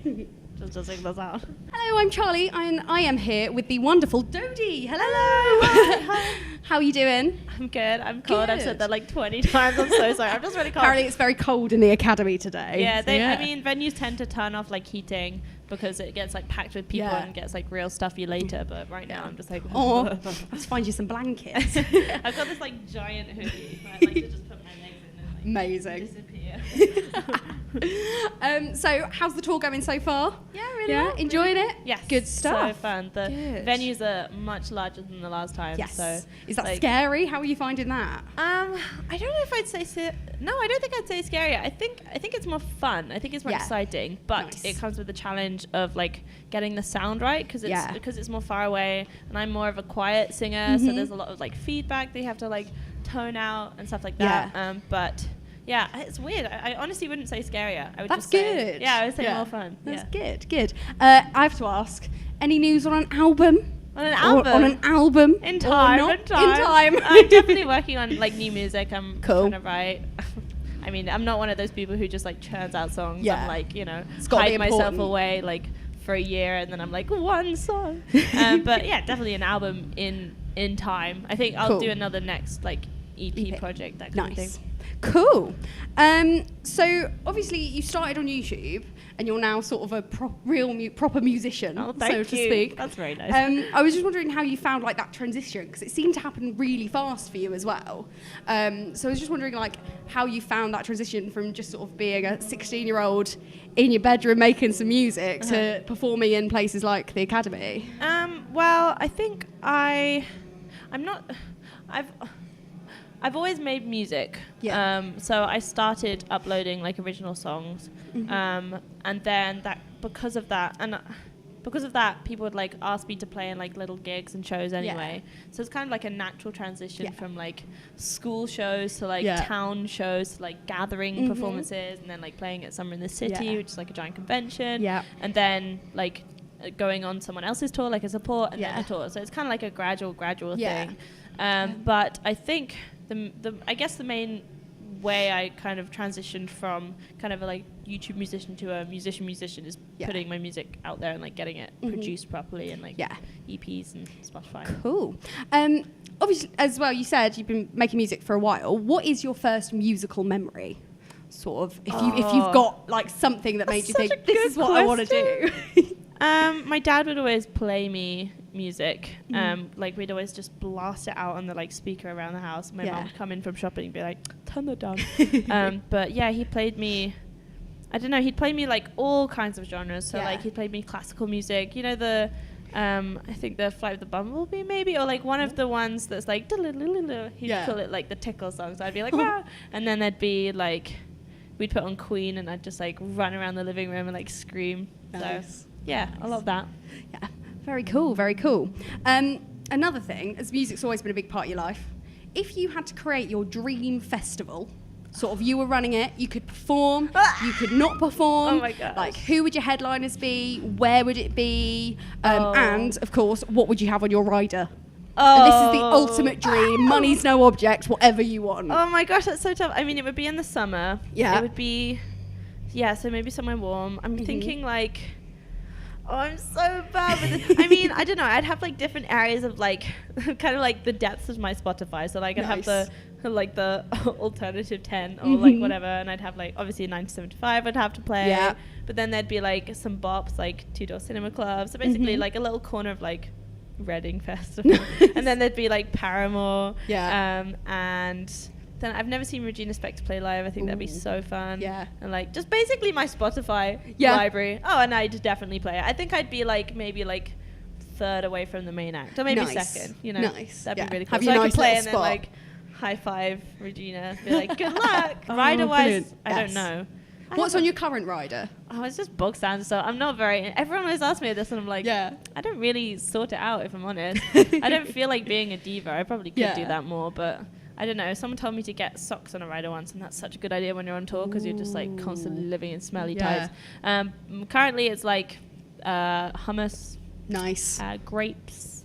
Just sing the sound. Hello, I'm Charli, and I am here with the wonderful Dodie. Hello. Hi. How are you doing? I'm good. I'm cold. Good. I've said that like 20 times. I'm so sorry. I'm just really cold. Apparently, it's very cold in the academy today. Yeah, so I mean, venues tend to turn off like heating because it gets like packed with people and gets like real stuffy later. But right now, I'm just like, oh, let's find you some blankets. I've got this like giant hoodie. I like to just put my legs in and like Amazing. disappear. So, how's the tour going so far? Yeah, really. Yeah, well, enjoying really. it? Yes. Good stuff. So fun. The Good. venues are much larger than the last time. Yes. So is that like, scary? How are you finding that? I don't know if I'd say no. I don't think I'd say scary. I think it's more fun. I think it's more exciting, but it comes with the challenge of like getting the sound right because it's more far away, and I'm more of a quiet singer, so there's a lot of like feedback that you have to like tone out and stuff like that. But yeah, it's weird. I honestly wouldn't say scarier. I would That's just good. say, I would say more fun. That's good. I have to ask, any news on an album? On an album? On an album? In time. In time. I'm definitely working on like new music. I'm cool. trying to write. I mean, I'm not one of those people who just like churns out songs and like, you know, hide myself away like for a year and then I'm like one song. But yeah, definitely an album in time. I think I'll do another next like EP project, that kind of thing. Cool. So obviously you started on YouTube and you're now sort of a proper musician, so to speak. That's very nice. I was just wondering how you found like that transition because it seemed to happen really fast for you as well. So I was just wondering like how you found that transition from just sort of being a 16-year-old in your bedroom making some music to performing in places like the Academy. Well, I think I've always made music. So I started uploading like original songs. And then because of that, people would like ask me to play in like little gigs and shows anyway. So it's kind of like a natural transition from like school shows to like town shows to like gathering performances and then like playing at Summer in the City, which is like a giant convention. And then like going on someone else's tour, like a support and then a tour. So it's kind of like a gradual thing. But I think I guess the main way I kind of transitioned from kind of a like YouTube musician to a musician is putting my music out there and like getting it produced properly and like EPs and Spotify. Cool. Obviously, as well, you said you've been making music for a while. What is your first musical memory? Sort of, if you've got like something that made you think this is what I want to do. My dad would always play me music. Like we'd always just blast it out on the like speaker around the house. My mom would come in from shopping and be like, turn that down. But yeah, he played me, I don't know, he'd play me like all kinds of genres. So like he played me classical music, you know, the I think the Flight of the Bumblebee maybe, or like one of the ones that's like he'd call it like the tickle song. So I'd be like, wow. And then there'd be like, we'd put on Queen and I'd just like run around the living room and like scream. So yeah, I love that. Yeah, very cool. Another thing, as music's always been a big part of your life, if you had to create your dream festival, sort of you were running it, you could perform, you could not perform. Oh my God. Like, who would your headliners be? Where would it be? And, of course, what would you have on your rider? And this is the ultimate dream. Money's no object, whatever you want. Oh my gosh, that's so tough. I mean, it would be in the summer. Yeah. It would be, so maybe somewhere warm. I'm thinking like, I'm so bad with this. I mean, I don't know. I'd have like different areas of like, kind of like the depths of my Spotify. So like I'd have the alternative 10 or like whatever. And I'd have like, obviously 975 I'd have to play. Yeah. But then there'd be like some bops, like Two Door Cinema Club. So basically like a little corner of like Reading Festival. And then there'd be like Paramore. Yeah. And then I've never seen Regina Spektor play live. I think that'd be so fun. Yeah. And like just basically my Spotify library. Oh, and I'd definitely play it. I think I'd be like maybe like third away from the main act, or maybe second. You know, that'd be really cool. Have so you I could play and spot. then like high five Regina, be like good luck. Rider wise, I don't know. What's on your current rider? Oh, it's just bog standard. So I'm not very. Everyone always asks me this, and I'm like, I don't really sort it out if I'm honest. I don't feel like being a diva. I probably could do that more, but. I don't know. Someone told me to get socks on a rider once, and that's such a good idea when you're on tour because you're just like constantly living in smelly tights. Currently, it's like hummus, grapes,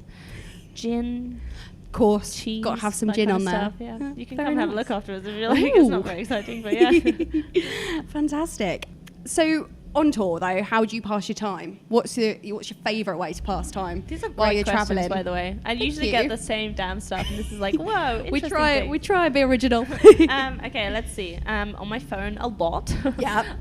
gin, of course, cheese. Got to have some gin on there. Yeah. You can come and have a look afterwards if you like. It's not very exciting, but yeah. Fantastic. So on tour though, how do you pass your time? What's your favourite way to pass time? These are while great you're questions, travelling? by the way. I usually get the same damn stuff, and this is like, whoa, we interesting try and be original. Okay, let's see. On my phone a lot. Yeah.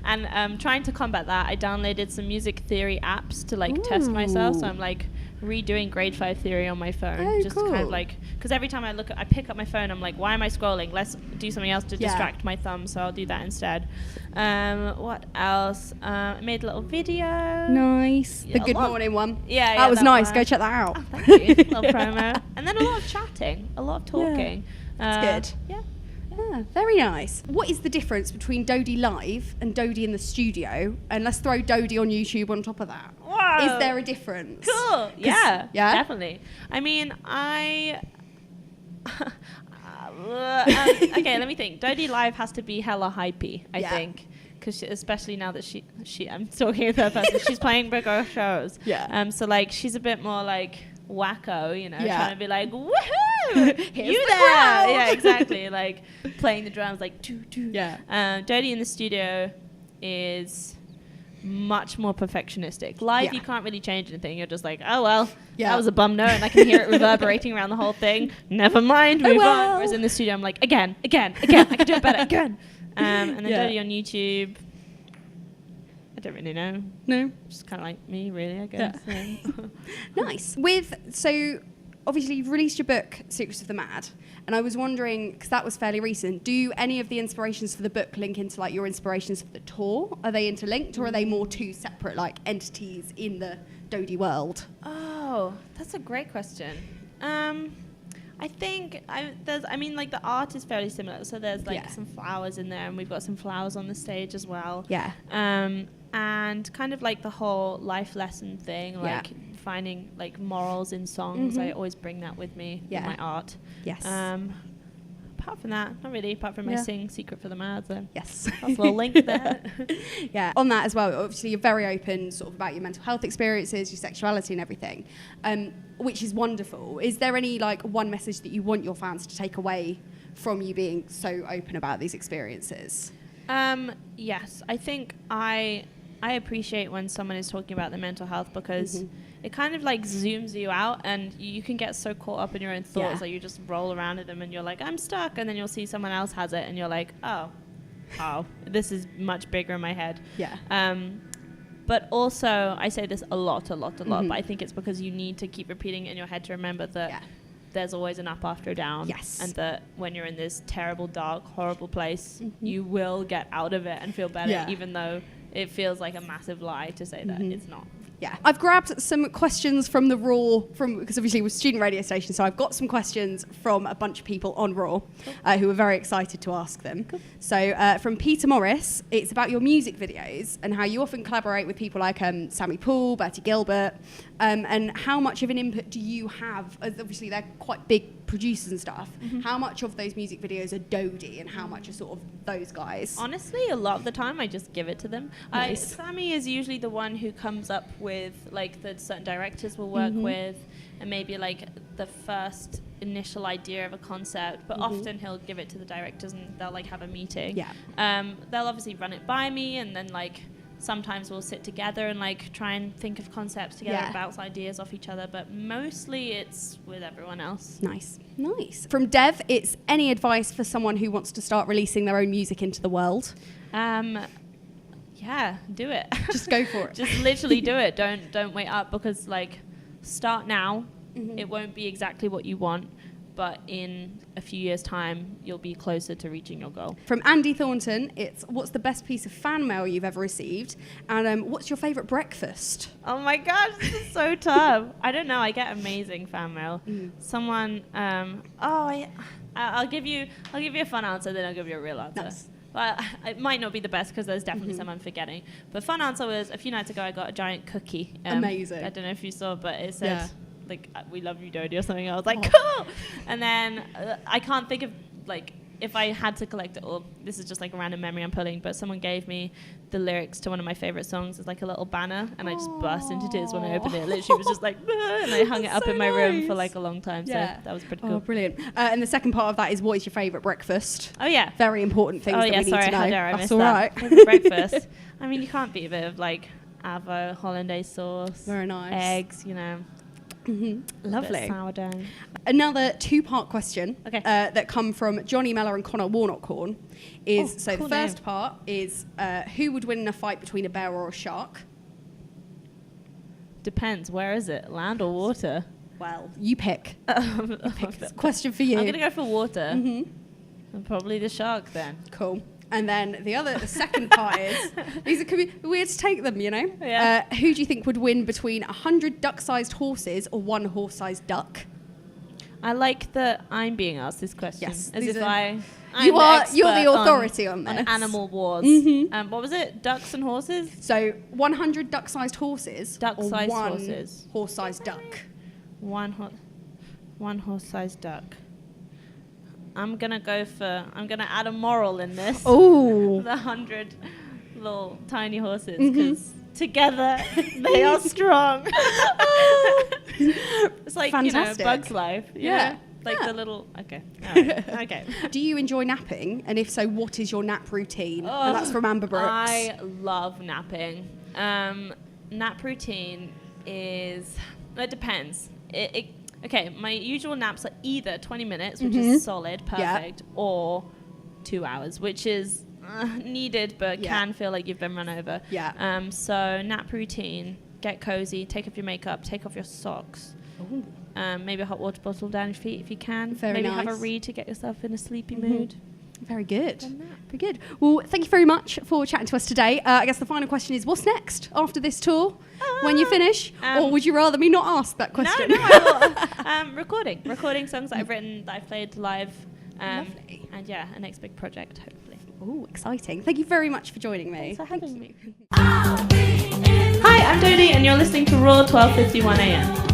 And trying to combat that, I downloaded some music theory apps to like test myself. So I'm like redoing grade 5 theory on my phone, just cool. kind of like, because every time I pick up my phone, I'm like, why am I scrolling? Let's do something else to distract my thumb, so I'll do that instead. What else? I made a little video. Nice. Yeah, The good morning one. Yeah, that was nice. one. Go check that out. Oh, thank you. Little promo. And then a lot of chatting, a lot of talking. That's good. Yeah. Yeah, very nice. What is the difference between Dodie live and Dodie in the studio? And let's throw Dodie on YouTube on top of that. Whoa. Is there a difference? Cool. Yeah. Yeah. Definitely. I mean, okay, let me think. Dodie live has to be hella hypey, I think. Because especially now that she I'm talking to her person, she's playing bigger shows. Yeah. So like she's a bit more like wacko, you know, trying to be like, woohoo, Here's you the there. crowd. Yeah, exactly. Like playing the drums like doo doo. Yeah. Dodie in the studio is much more perfectionistic. Live, you can't really change anything. You're just like, oh well, that was a bum note, and I can hear it reverberating around the whole thing. Never mind, move on. Whereas in the studio, I'm like, again, I can do it better, again. And then Dodie on YouTube, I don't really know. No. Just kind of like me, really, I guess. Yeah. Nice. So obviously you've released your book, Secrets of the Mad, and I was wondering, because that was fairly recent, do any of the inspirations for the book link into like your inspirations for the tour? Are they interlinked, or are they more two separate like entities in the Dodie world? Oh, that's a great question. I think like the art is fairly similar. So there's like some flowers in there, and we've got some flowers on the stage as well. Yeah. And kind of like the whole life lesson thing, like finding like morals in songs. I always bring that with me in my art. Yes. Apart from that, not really. Apart from my sing Secret for the Mad, so yes, that's a little link there. Yeah. On that as well, obviously you're very open, sort of about your mental health experiences, your sexuality, and everything, which is wonderful. Is there any like one message that you want your fans to take away from you being so open about these experiences? Yes, I think I appreciate when someone is talking about their mental health, because it kind of like zooms you out, and you can get so caught up in your own thoughts that you just roll around in them, and you're like, I'm stuck, and then you'll see someone else has it, and you're like, oh, this is much bigger in my head. Yeah. But also, I say this a lot, but I think it's because you need to keep repeating it in your head to remember that there's always an up after a down. Yes. And that when you're in this terrible, dark, horrible place, you will get out of it and feel better, even though it feels like a massive lie to say that it's not. Yeah, I've grabbed some questions from the Raw, because obviously we're a student radio station, so I've got some questions from a bunch of people on Raw who are very excited to ask them. Cool. So from Peter Morris, it's about your music videos and how you often collaborate with people like Sammy Poole, Bertie Gilbert, and how much of an input do you have, as obviously they're quite big producers and stuff, how much of those music videos are Dodie and how much are sort of those guys? Honestly, a lot of the time I just give it to them. Nice. Sammy is usually the one who comes up with like the certain directors we'll work with, and maybe like the first initial idea of a concept, but often he'll give it to the directors and they'll like have a meeting. They'll obviously run it by me, and then like sometimes we'll sit together and like try and think of concepts together and bounce ideas off each other, but mostly it's with everyone else. Nice. From Dev, it's any advice for someone who wants to start releasing their own music into the world? Yeah, do it. Just go for it. Just literally do it. Don't wait up, because like start now. It won't be exactly what you want, but in a few years' time, you'll be closer to reaching your goal. From Andy Thornton, it's what's the best piece of fan mail you've ever received, and what's your favourite breakfast? Oh my gosh, this is so tough. I don't know. I get amazing fan mail. Someone, I'll give you a fun answer, then I'll give you a real answer. Nice. Well, it might not be the best because there's definitely some I'm forgetting. But fun answer was a few nights ago I got a giant cookie. Amazing. I don't know if you saw, but it said like we love you, Dodie, or something. I was like, cool. And then I can't think of like if I had to collect it all, this is just like a random memory I'm pulling, but someone gave me the lyrics to one of my favourite songs as like a little banner, and I just burst into tears when I opened it. It literally was just like, and I hung it up in my room for like a long time. So that was pretty cool. Oh, brilliant. And the second part of that is, what is your favourite breakfast? Oh, yeah. Very important things that we need to know. How dare I That's miss all that. right. Favourite breakfast. I mean, you can't beat a bit of like avo, hollandaise sauce. Very nice. Eggs, you know. Mm-hmm. Lovely. A bit of sourdough. Another 2-part question that come from Johnny Mellor and Connor Warnock-Horn is, the first part is, who would win in a fight between a bear or a shark? Depends. Where is it? Land or water? Well, you pick. Question for you. I'm going to go for water. And probably the shark then. Cool. And then the second part is, these could be weird to take them, you know? Yeah. Who do you think would win between 100 duck-sized horses or 1 horse-sized duck? I like that I'm being asked this question. Yes. As if you're the authority on this. On animal wars. What was it? Ducks and horses? So 100 duck-sized horses Duck-sized or 1 horses. horse-sized duck? One horse-sized duck. I'm gonna add a moral in this. Oh. The 100 little tiny horses, because together they are strong. It's like, fantastic. Bug's Life. Yeah. Like the little. Okay. All right. Okay. Do you enjoy napping? And if so, what is your nap routine? And that's from Amber Brooks. I love napping. Nap routine is. It depends. Okay, my usual naps are either 20 minutes, which is solid, perfect, or 2 hours, which is needed but can feel like you've been run over. Yeah. So nap routine, get cozy, take off your makeup, take off your socks. Maybe a hot water bottle down your feet if you can. Maybe have a read to get yourself in a sleepy mood. Very good. Very good. Well, thank you very much for chatting to us today. I guess the final question is, what's next after this tour when you finish? Or would you rather me not ask that question? No, I will. Recording songs that I've written, that I've played live. Lovely. And a next big project, hopefully. Oh, exciting. Thank you very much for joining me. Thanks for having me. Hi, I'm Dodie, and you're listening to Raw 12:51 AM.